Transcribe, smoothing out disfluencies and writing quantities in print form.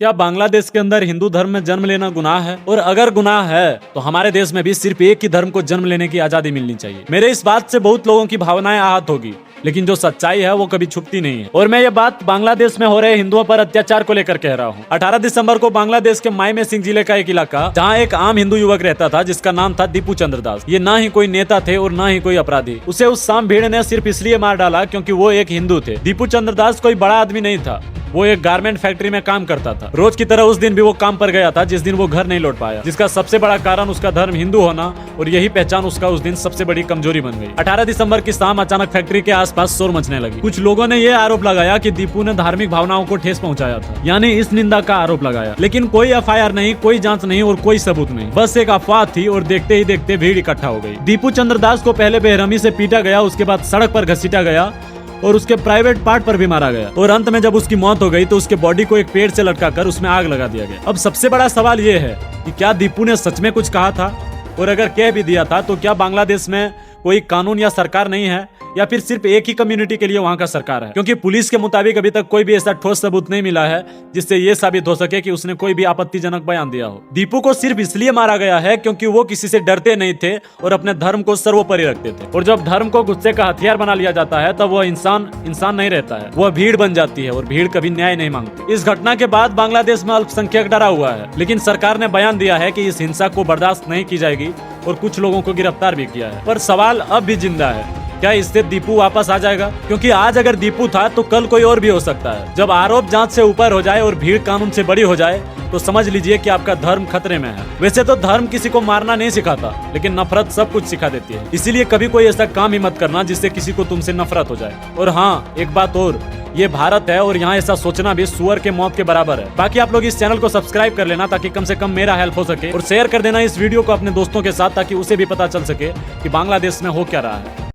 क्या बांग्लादेश के अंदर हिंदू धर्म में जन्म लेना गुनाह है? और अगर गुनाह है तो हमारे देश में भी सिर्फ एक ही धर्म को जन्म लेने की आजादी मिलनी चाहिए। मेरे इस बात से बहुत लोगों की भावनाएं आहत होगी, लेकिन जो सच्चाई है वो कभी छुपती नहीं है। और मैं ये बात बांग्लादेश में हो रहे हिंदुओं पर अत्याचार को लेकर कह रहा हूँ। 18 दिसंबर को बांग्लादेश के मायमे सिंह जिले का एक इलाका, जहाँ एक आम हिंदू युवक रहता था जिसका नाम था दीपू चंद्र दास। ये ना ही कोई नेता थे और ना ही कोई अपराधी। उसे उस शाम भीड़ ने सिर्फ इसलिए मार डाला क्योंकि वो एक हिंदू थे। दीपू चंद्र दास कोई बड़ा आदमी नहीं था, वो एक गारमेंट फैक्ट्री में काम करता था। रोज की तरह उस दिन भी वो काम पर गया था, जिस दिन वो घर नहीं लौट पाया, जिसका सबसे बड़ा कारण उसका धर्म हिंदू होना, और यही पहचान उसका उस दिन सबसे बड़ी कमजोरी बन गई। 18 दिसंबर की शाम अचानक फैक्ट्री के आसपास शोर मचने लगी। कुछ लोगों ने यह आरोप लगाया कि दीपू ने धार्मिक भावनाओं को ठेस पहुंचाया था, यानी इस निंदा का आरोप लगाया। लेकिन कोई एफआईआर नहीं, कोई जांच नहीं और कोई सबूत नहीं, बस एक अफवाह थी। और देखते ही देखते भीड़ इकट्ठा हो गई। दीपू चंद्र दास को पहले बेरहमी से पीटा गया, उसके बाद सड़क पर घसीटा गया और उसके प्राइवेट पार्ट पर भी मारा गया। और अंत में जब उसकी मौत हो गई तो उसके बॉडी को एक पेड़ से लटकाकर उसमें आग लगा दिया गया। अब सबसे बड़ा सवाल ये है कि क्या दीपू ने सच में कुछ कहा था? और अगर कह भी दिया था तो क्या बांग्लादेश में कोई कानून या सरकार नहीं है, या फिर सिर्फ एक ही कम्युनिटी के लिए वहां का सरकार है? क्योंकि पुलिस के मुताबिक अभी तक कोई भी ऐसा ठोस सबूत नहीं मिला है जिससे ये साबित हो सके कि उसने कोई भी आपत्तिजनक बयान दिया हो। दीपू को सिर्फ इसलिए मारा गया है क्योंकि वो किसी से डरते नहीं थे और अपने धर्म को सर्वोपरि रखते थे। और जब धर्म को गुस्से का हथियार बना लिया जाता है तब वह इंसान नहीं रहता है, वह भीड़ बन जाती है, और भीड़ कभी न्याय नहीं मांगती। इस घटना के बाद बांग्लादेश में अल्पसंख्यक डरा हुआ है, लेकिन सरकार ने बयान दिया है कि इस हिंसा को बर्दाश्त नहीं की जाएगी और कुछ लोगों को गिरफ्तार भी किया है। पर सवाल अब भी जिंदा है, क्या इससे दीपू वापस आ जाएगा? क्योंकि आज अगर दीपू था तो कल कोई और भी हो सकता है। जब आरोप जांच से ऊपर हो जाए और भीड़ कानून से बड़ी हो जाए तो समझ लीजिए कि आपका धर्म खतरे में है। वैसे तो धर्म किसी को मारना नहीं सिखाता, लेकिन नफरत सब कुछ सिखा देती है। इसीलिए कभी कोई ऐसा काम ही मत करना जिससे किसी को तुमसे नफरत हो जाए। और हाँ, एक बात और, ये भारत है और यहाँ ऐसा सोचना भी सुअर के मौत के बराबर है। बाकी आप लोग इस चैनल को सब्सक्राइब कर लेना ताकि कम से कम मेरा हेल्प हो सके, और शेयर कर देना इस वीडियो को अपने दोस्तों के साथ ताकि उसे भी पता चल सके कि बांग्लादेश में हो क्या रहा है।